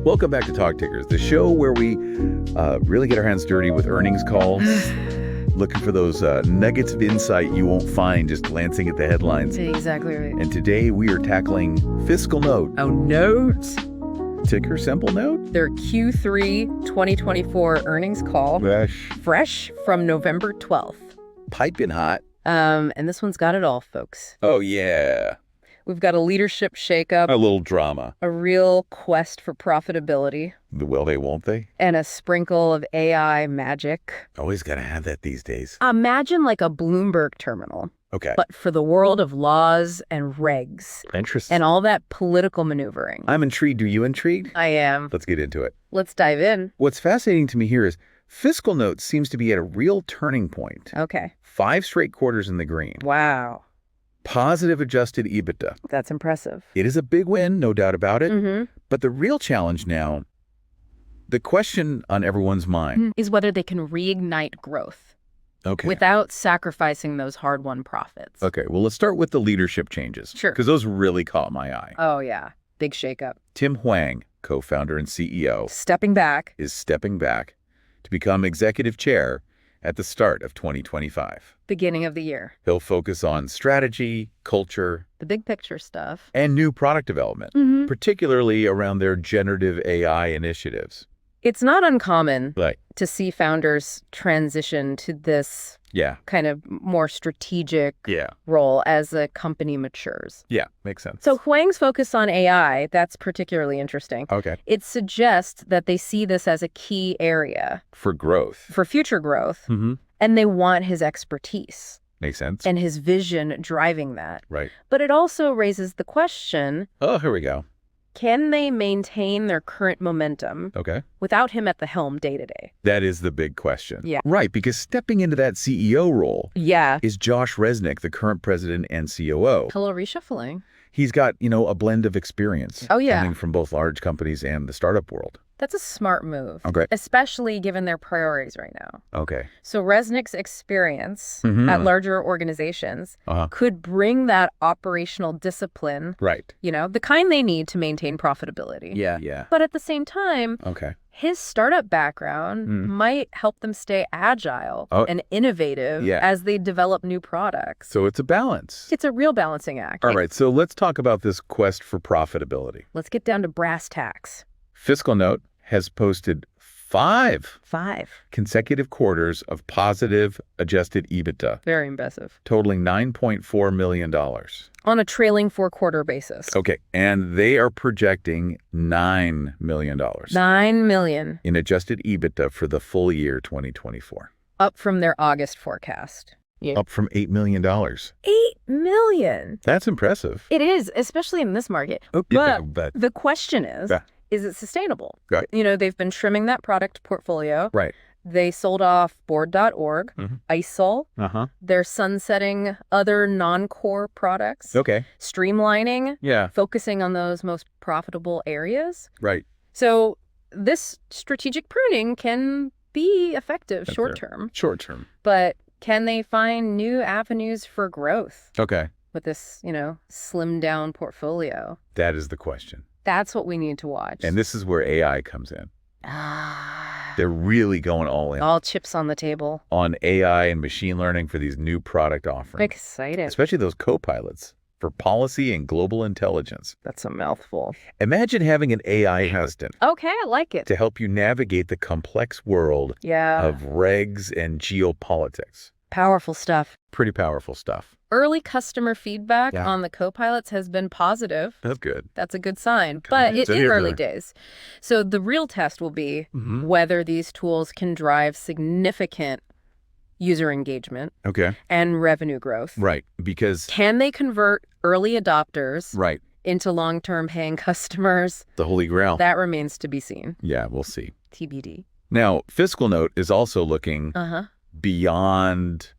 Welcome back to Talk Tickers, the show where we really get our hands dirty with earnings calls, looking for those nuggets of insight you won't find just glancing at the headlines. Exactly right. And today we are tackling Fiscal Note. Oh, Note. Ticker symbol Note? Their Q3 2024 earnings call. Fresh from November 12th. Piping hot. And this one's got it all, folks. Oh, yeah. We've got a leadership shakeup. A little drama. A real quest for profitability. Will they, won't they? And a sprinkle of AI magic. Always got to have that these days. Imagine like a Bloomberg terminal. Okay. But for the world of laws and regs. Interesting. And all that political maneuvering. I'm intrigued. Are you intrigued? I am. Let's get into it. Let's dive in. What's fascinating to me here is FiscalNote seems to be at a real turning point. Okay. 5 straight quarters in the green. Wow. Positive adjusted EBITDA. That's impressive. It is a big win, no doubt about it. Mm-hmm. But the real challenge now, the question on everyone's mind, is whether they can reignite growth. Okay. Without sacrificing those hard-won profits. Okay, well, let's start with the leadership changes. Sure. Because those really caught my eye. Oh, yeah. Big shakeup. Tim Huang, co-founder and CEO, Stepping back. is stepping back to become executive chair at the start of 2025. Beginning of the year. He'll focus on strategy, culture, The big picture stuff. and new product development, Mm-hmm. particularly around their generative AI initiatives. It's not uncommon Right. to see founders transition to this Yeah. kind of more strategic Yeah. role as a company matures. Yeah. Makes sense. So Huang's focus on AI, that's particularly interesting. Okay. It suggests that they see this as a key area For growth. for future growth, Mm-hmm. and they want his expertise Makes sense. and his vision driving that. Right. But it also raises the question, Oh, here we go. can they maintain their current momentum Okay. without him at the helm day to day? That is the big question. Yeah. Right, because stepping into that CEO role Yeah. is Josh Resnick, the current president and COO. Hello, reshuffling. He's got, a blend of experience. Oh, yeah. Coming from both large companies and the startup world. That's a smart move. Okay. Especially given their priorities right now. Okay. So Resnick's experience Mhm. at larger organizations Uh-huh. could bring that operational discipline, Right. the kind they need to maintain profitability. Yeah. Yeah. But at the same time, Okay. his startup background might help them stay agile and innovative as they develop new products. So it's a balance. It's a real balancing act. All right, so let's talk about this quest for profitability. Let's get down to brass tacks. FiscalNote has posted 5 consecutive quarters of positive adjusted EBITDA, Very impressive. totaling $9.4 million. On a trailing 4-quarter basis. Okay, and they are projecting $9 million $9 million. in adjusted EBITDA for the full year 2024, Up from their August forecast. up from $8 million. $8 million. That's impressive. It is, especially in this market. But The question is it sustainable? Right. They've been trimming that product portfolio. right. They sold off board.org, ISOL. Uh-huh. They're sunsetting other non-core products. Okay. Streamlining, Yeah. focusing on those most profitable areas. Right. So this strategic pruning can be effective That's short term, Short term. but can they find new avenues for growth Okay. with this, slimmed down portfolio? That is the question. That's what we need to watch. And this is where AI comes in. They're really going all in All chips on the table. on AI and machine learning for these new product offerings, Excited. especially those co-pilots for policy and global intelligence. That's a mouthful. Imagine having an AI assistant Okay, I like it. to help you navigate the complex world Yeah. of regs and geopolitics. Powerful stuff. Pretty powerful stuff. Early customer feedback Yeah. on the co-pilots has been positive. That's good. That's a good sign, but It's it in is here, early really. days. So the real test will be Mm-hmm. whether these tools can drive significant user engagement Okay. and revenue growth. Right. Because, Can they convert early adopters right, into long-term paying customers? the holy grail. That remains to be seen. Yeah, we'll see. TBD. Now, FiscalNote is also looking Uh-huh. beyond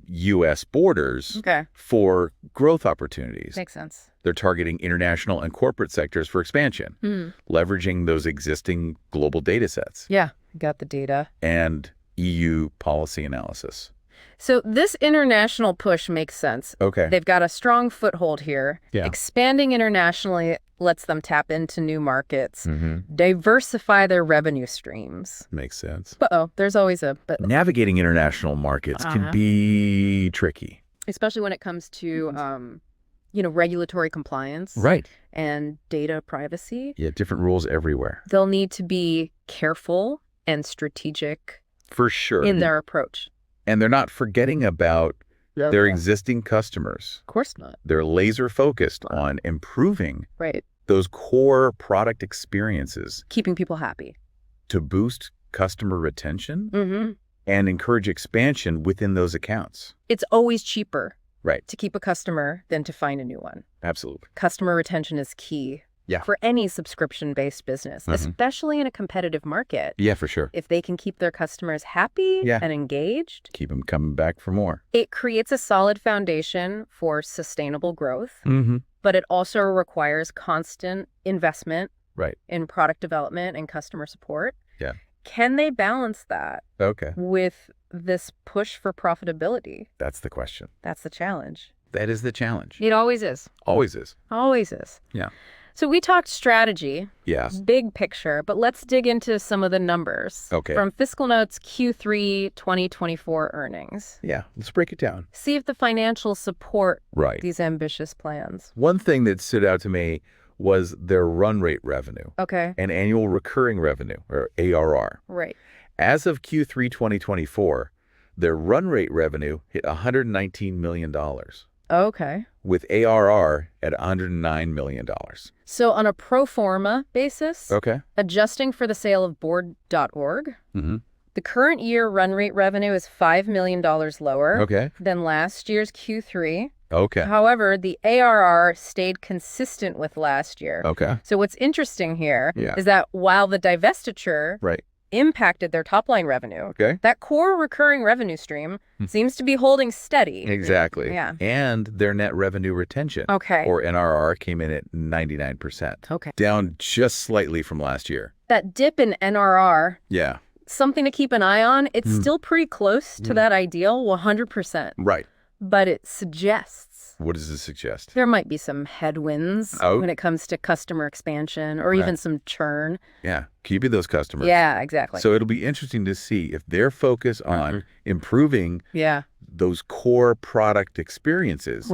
U.S. borders Okay. for growth opportunities. Makes sense. They're targeting international and corporate sectors for expansion, leveraging those existing global data sets Yeah, got the data. and EU policy analysis. So this international push makes sense. Okay. They've got a strong foothold here. Yeah. Expanding internationally lets them tap into new markets, diversify their revenue streams. Makes sense. But there's always a but. Navigating international markets can be tricky. Especially when it comes to, regulatory compliance. Right. And data privacy. Yeah, different rules everywhere. They'll need to be careful and strategic. For sure. In their approach. And they're not forgetting about their existing customers. Of course not. They're laser focused on improving those core product experiences. Keeping people happy. To boost customer retention and encourage expansion within those accounts. It's always cheaper Right. to keep a customer than to find a new one. Absolutely. Customer retention is key for any subscription-based business, especially in a competitive market. Yeah, for sure. If they can keep their customers happy and engaged. Keep them coming back for more. It creates a solid foundation for sustainable growth, but it also requires constant investment in product development and customer support. Yeah. Can they balance that with this push for profitability? That's the question. That's the challenge. That is the challenge. It always is. Always is. Always is. Yeah. So we talked strategy. Yes. Big picture, but let's dig into some of the numbers. Okay. From FiscalNote's Q3 2024 earnings. Yeah, let's break it down. See if the financials support these ambitious plans. One thing that stood out to me was their run rate revenue. Okay. And annual recurring revenue, or ARR. Right. As of Q3 2024, their run rate revenue hit $119 million. Okay. With ARR at $109 million. So on a pro forma basis, adjusting for the sale of board.org, the current year run rate revenue is $5 million lower than last year's Q3. However, the ARR stayed consistent with last year. So what's interesting here is that while the divestiture impacted their top-line revenue, that core recurring revenue stream seems to be holding steady. Exactly. Yeah. And their net revenue retention, or NRR, came in at 99%. Down just slightly from last year. That dip in NRR, something to keep an eye on. It's still pretty close to that ideal, 100%. Right. But it suggests. What does it suggest? There might be some headwinds when it comes to customer expansion or even some churn. Yeah, keeping those customers. Yeah, exactly. So it'll be interesting to see if their focus on improving those core product experiences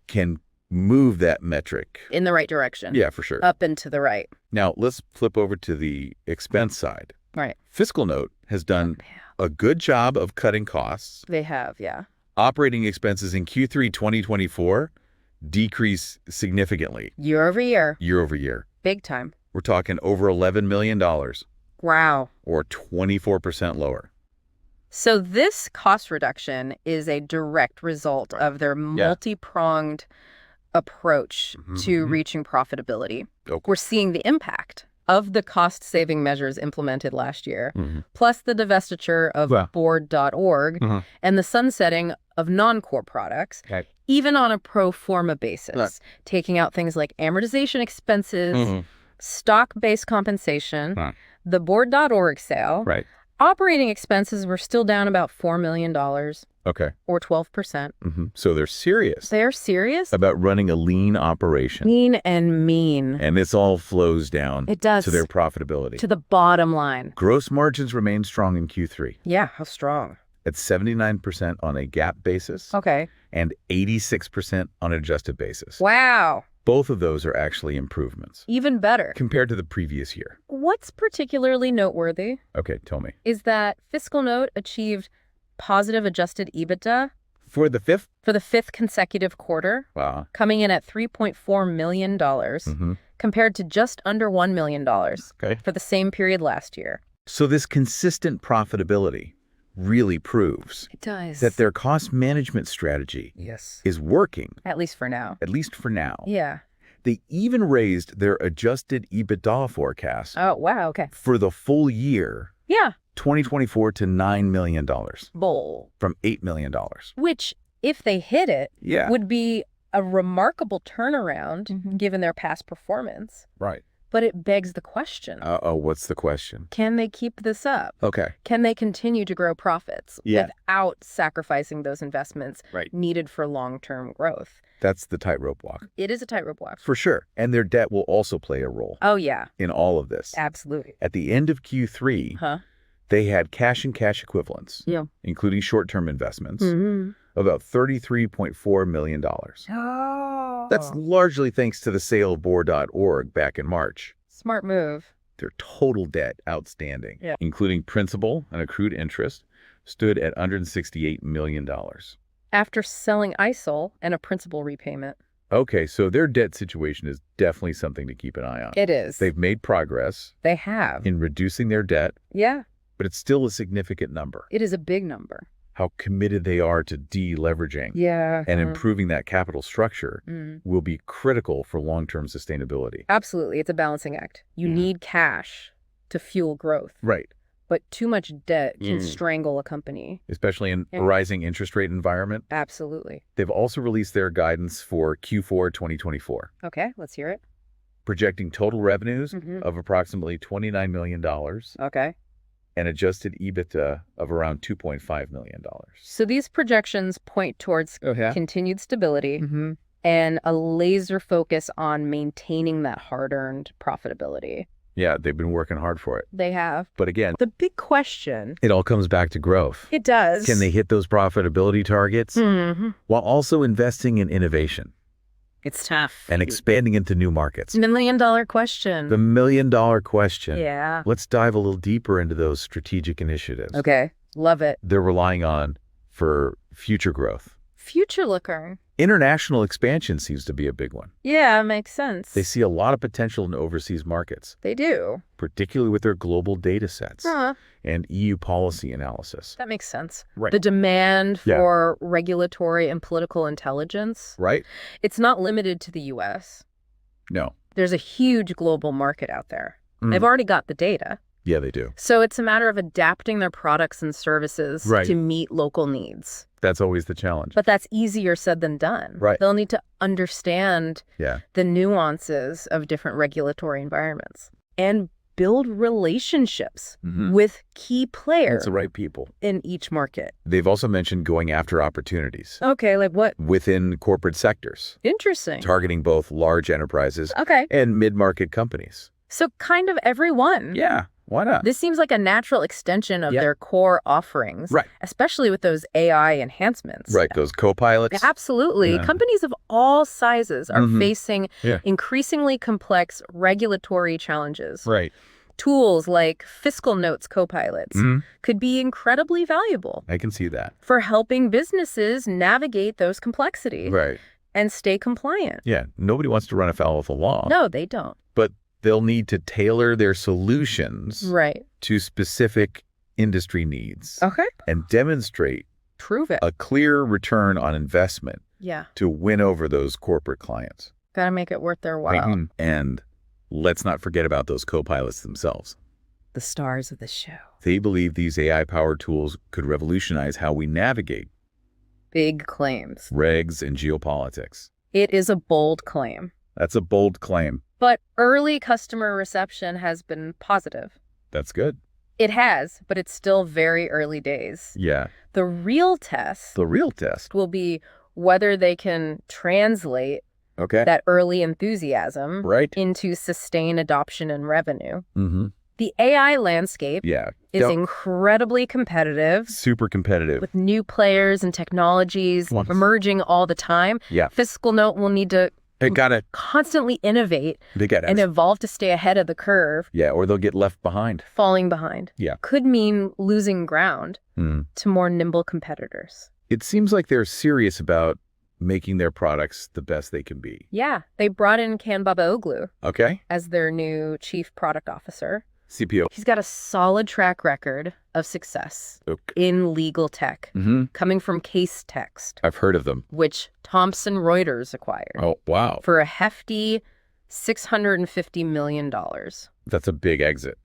can move that metric. In the right direction. Yeah, for sure. Up and to the right. Now, let's flip over to the expense side. Right. FiscalNote has done a good job of cutting costs. They have, Operating expenses in Q3 2024 decreased significantly. Year over year. Year over year. Big time. We're talking over $11 million. Wow. Or 24% lower. So this cost reduction is a direct result of their multi-pronged approach to reaching profitability. We're seeing the impact of the cost-saving measures implemented last year, plus the divestiture of board.org and the sunsetting of non-core products, even on a pro forma basis, taking out things like amortization expenses, stock-based compensation, the board.org sale. Operating expenses were still down about $4 million. Or 12%. So they're serious. They're serious about running a lean operation. Lean and mean. And this all flows down to their profitability. To the bottom line. Gross margins remain strong in Q3. Yeah, how strong? At 79% on a GAAP basis. And 86% on an adjusted basis. Wow. Both of those are actually improvements. Even better. Compared to the previous year. What's particularly noteworthy? Okay, tell me. Is that FiscalNote achieved positive adjusted EBITDA for the fifth consecutive quarter. Wow. Coming in at $3.4 million compared to just under $1 million for the same period last year. So this consistent profitability really proves that their cost management strategy is working. At least for now. At least for now. Yeah. They even raised their adjusted EBITDA forecast. Oh, wow. Okay. For the full year. Yeah. 2024 to $9 million. Bold. From $8 million. Which, if they hit it, would be a remarkable turnaround given their past performance. Right. But it begs the question. Uh-oh, what's the question? Can they keep this up? Okay. Can they continue to grow profits without sacrificing those investments needed for long-term growth? That's the tightrope walk. It is a tightrope walk. For sure. And their debt will also play a role. Oh, yeah. In all of this. Absolutely. At the end of Q3, they had cash and cash equivalents, including short-term investments, about $33.4 million. Oh. That's largely thanks to the sale of Boar.org back in March. Smart move. Their total debt outstanding, including principal and accrued interest, stood at $168 million. After selling ISIL and a principal repayment. Okay, so their debt situation is definitely something to keep an eye on. It is. They've made progress. They have. In reducing their debt. Yeah. But it's still a significant number. It is a big number. How committed they are to deleveraging and improving that capital structure will be critical for long-term sustainability. Absolutely. It's a balancing act. You need cash to fuel growth. Right. But too much debt can strangle a company. Especially in a rising interest rate environment. Absolutely. They've also released their guidance for Q4 2024. Okay, let's hear it. Projecting total revenues of approximately $29 million. Okay. And adjusted EBITDA of around $2.5 million. So these projections point towards continued stability and a laser focus on maintaining that hard-earned profitability. Yeah, they've been working hard for it. They have. But again, the big question. It all comes back to growth. It does. Can they hit those profitability targets while also investing in innovation? It's tough. And expanding into new markets. The million-dollar question. The million-dollar question. Yeah. Let's dive a little deeper into those strategic initiatives. Okay. Love it. They're relying on for future growth. Future looker. International expansion seems to be a big one. Yeah, makes sense. They see a lot of potential in overseas markets. They do. Particularly with their global data sets and EU policy analysis. That makes sense. Right. The demand for regulatory and political intelligence. Right. It's not limited to the U.S. No. There's a huge global market out there. They've already got the data. Yeah, they do. So it's a matter of adapting their products and services to meet local needs. That's always the challenge. But that's easier said than done. Right. They'll need to understand the nuances of different regulatory environments and build relationships with key players. That's the right people. In each market. They've also mentioned going after opportunities. Okay, like what? Within corporate sectors. Interesting. Targeting both large enterprises and mid-market companies. So kind of everyone. Yeah. Why not? This seems like a natural extension of their core offerings, especially with those AI enhancements. Right, those co-pilots. Absolutely. Companies of all sizes are facing increasingly complex regulatory challenges. Right. Tools like FiscalNote's co-pilots could be incredibly valuable. I can see that. For helping businesses navigate those complexities. Right. And stay compliant. Yeah, nobody wants to run afoul of the law. No, they don't. But they'll need to tailor their solutions to specific industry needs. Okay. And demonstrate Prove it. A clear return on investment to win over those corporate clients. Got to make it worth their while. And let's not forget about those co-pilots themselves. The stars of the show. They believe these AI-powered tools could revolutionize how we navigate big claims, regs, and geopolitics. It is a bold claim. That's a bold claim. But early customer reception has been positive. That's good. It has, but it's still very early days. Yeah. The real test will be whether they can translate that early enthusiasm into sustained adoption and revenue. The AI landscape is incredibly competitive. Super competitive. With new players and technologies emerging all the time. FiscalNote will need to constantly innovate and evolve to stay ahead of the curve. Yeah, or they'll get left behind. Falling behind. Yeah. Could mean losing ground to more nimble competitors. It seems like they're serious about making their products the best they can be. Yeah. They brought in Kanbaba as their new chief product officer. CPO. He's got a solid track record of success in legal tech, coming from Case Text. I've heard of them. Which Thomson Reuters acquired. Oh, wow. For a hefty $650 million. That's a big exit.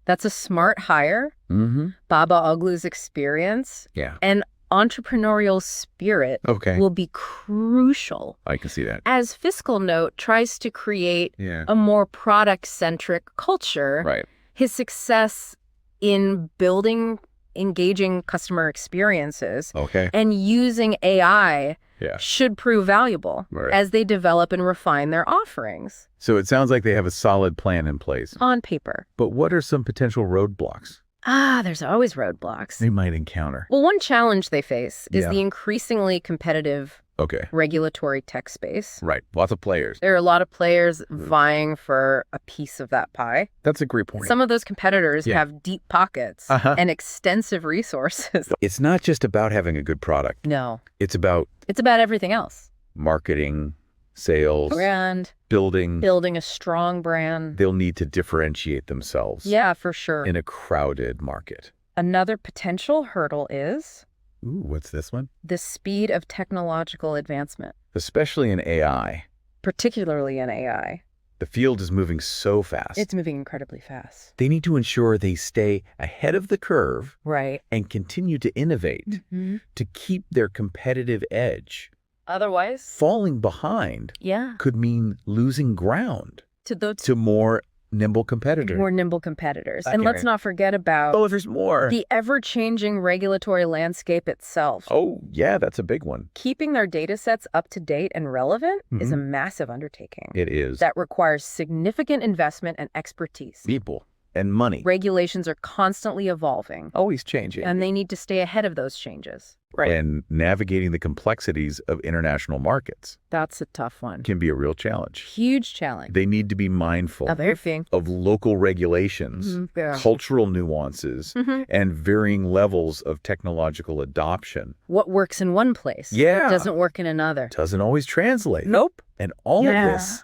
That's a smart hire. Baba Oglu's experience. Yeah. And entrepreneurial spirit will be crucial. I can see that. As FiscalNote tries to create a more product-centric culture, his success in building engaging customer experiences and using AI should prove valuable as they develop and refine their offerings. So it sounds like they have a solid plan in place. On paper. But what are some potential roadblocks There's always roadblocks they might encounter? Well, one challenge they face is the increasingly competitive regulatory tech space. Right. Lots of players. There are a lot of players vying for a piece of that pie. That's a great point. Some of those competitors have deep pockets and extensive resources. It's not just about having a good product. No. It's about everything else. Marketing, sales, brand, building a strong brand. They'll need to differentiate themselves. Yeah, for sure. In a crowded market. Another potential hurdle is... Ooh, what's this one? The speed of technological advancement. Especially in AI. Particularly in AI. The field is moving so fast. It's moving incredibly fast. They need to ensure they stay ahead of the curve. Right. And continue to innovate to keep their competitive edge. Otherwise... falling behind could mean losing ground to more nimble competitors. And let's not forget about... Oh, there's more. The ever-changing regulatory landscape itself. Oh, yeah, that's a big one. Keeping their data sets up to date and relevant is a massive undertaking. It is. That requires significant investment and expertise. People and money. Regulations are constantly evolving. Always changing. And they need to stay ahead of those changes. Right. And navigating the complexities of international markets. That's a tough one. Can be a real challenge. Huge challenge. They need to be mindful of local regulations, cultural nuances, and varying levels of technological adoption. What works in one place doesn't work in another. Doesn't always translate. Nope. And all of this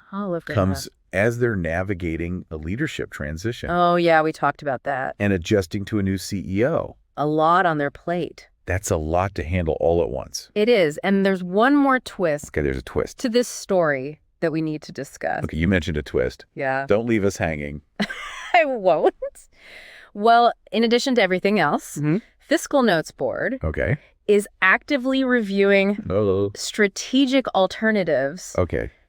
comes as they're navigating a leadership transition. Oh, yeah, we talked about that. And adjusting to a new CEO. A lot on their plate. That's a lot to handle all at once. It is. And there's one more twist. Okay, there's a twist. To this story that we need to discuss. Okay, you mentioned a twist. Yeah. Don't leave us hanging. I won't. Well, in addition to everything else, FiscalNote's board is actively reviewing strategic alternatives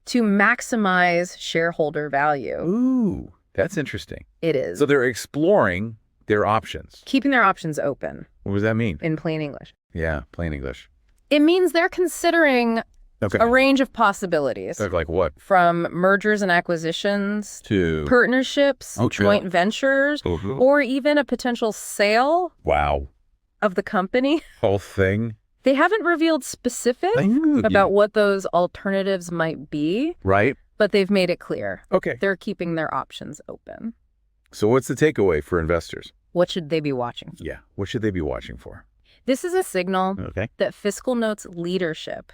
to maximize shareholder value. Ooh, that's interesting. It is. So they're exploring their options. Keeping their options open. What does that mean? In plain English. Yeah, plain English. It means they're considering a range of possibilities. Like what? From mergers and acquisitions to partnerships, joint ventures, or even a potential sale of the company. Whole thing. They haven't revealed specifics about what those alternatives might be. Right. But they've made it clear. Okay. They're keeping their options open. So what's the takeaway for investors? What should they be watching for? Yeah. What should they be watching for? This is a signal that FiscalNote's leadership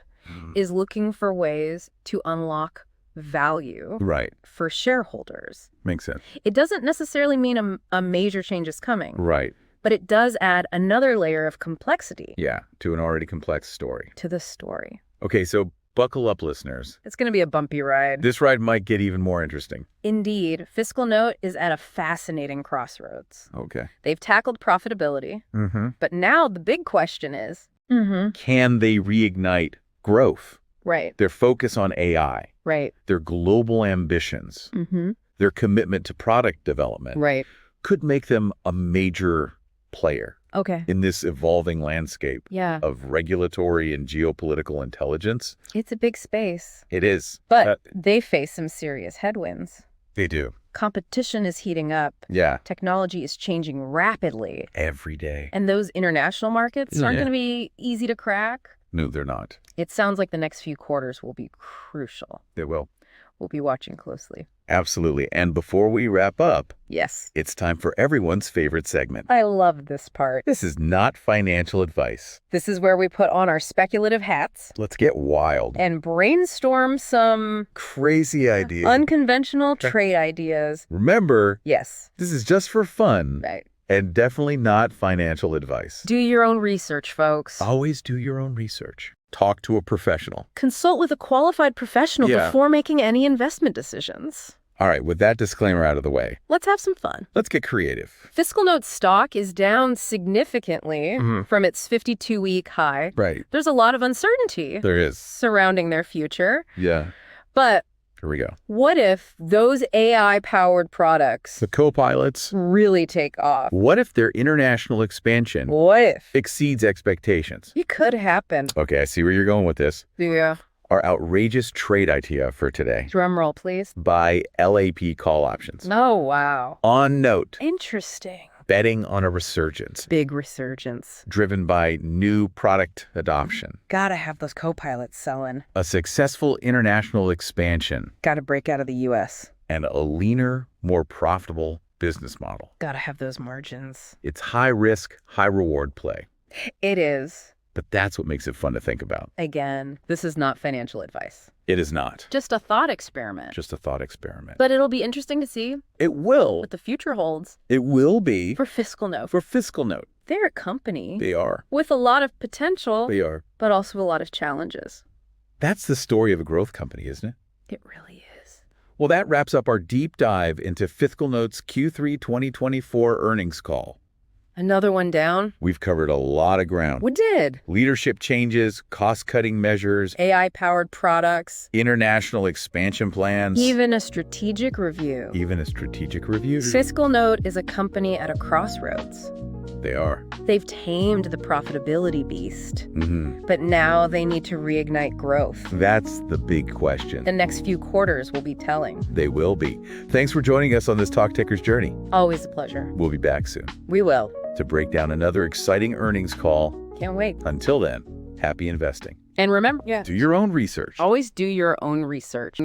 is looking for ways to unlock value for shareholders. Makes sense. It doesn't necessarily mean a major change is coming. Right. But it does add another layer of complexity. Yeah, to an already complex story. To the story. Okay, so buckle up, listeners. It's going to be a bumpy ride. This ride might get even more interesting. Indeed. FiscalNote is at a fascinating crossroads. Okay. They've tackled profitability. But now the big question is... Can they reignite growth? Right. Their focus on AI. Right. Their global ambitions. Their commitment to product development. Right. Could make them a major player. In this evolving landscape of regulatory and geopolitical intelligence. It's a big space. It is. But they face some serious headwinds. They do. Competition is heating up. Yeah. Technology is changing rapidly. Every day. And those international markets aren't going to be easy to crack. No, they're not. It sounds like the next few quarters will be crucial. They will. We'll be watching closely. Absolutely. And before we wrap up, it's time for everyone's favorite segment. I love this part. This is not financial advice. This is where we put on our speculative hats. Let's get wild. And brainstorm some crazy ideas. Unconventional trade ideas. Remember, this is just for fun. Right. And definitely not financial advice. Do your own research, folks. Always do your own research. Talk to a professional. Consult with a qualified professional before making any investment decisions. All right, with that disclaimer out of the way, let's have some fun. let's get creative. FiscalNote's stock is down significantly from its 52-week high. Right. There's a lot of uncertainty There is. surrounding their future. Yeah. But Here we go. what if those AI-powered products The co-pilots. really take off? What if their international expansion What if? exceeds expectations? It could happen. Okay, I see where you're going with this. Yeah. Our outrageous trade idea for today. Drum roll, please. Buy LAP call options. Oh, wow. On note, Interesting. betting on a resurgence Big resurgence. driven by new product adoption. Gotta have those co-pilots selling. A successful international expansion Gotta break out of the U.S. and a leaner, more profitable business model. Gotta have those margins. It's high risk, high reward play. It is. But that's what makes it fun to think about. Again, this is not financial advice. It is not. Just a thought experiment. Just a thought experiment. But it'll be interesting to see It will. what the future holds It will be for FiscalNote. for FiscalNote. They're a company They are. with a lot of potential, They are. but also a lot of challenges. That's the story of a growth company, isn't it? It really is. Well, that wraps up our deep dive into FiscalNote's Q3 2024 earnings call. Another one down? We've covered a lot of ground. We did. Leadership changes, cost-cutting measures, AI-powered products. international expansion plans. Even a strategic review. Even a strategic review. FiscalNote is a company at a crossroads. They are. They've tamed the profitability beast, Mm-hmm. but now they need to reignite growth. That's the big question. The next few quarters will be telling. They will be. Thanks for joining us on this Talk Tickers journey. Always a pleasure. We'll be back soon We will. to break down another exciting earnings call. Can't wait. Until then, happy investing. And remember, Do your own research. always do your own research.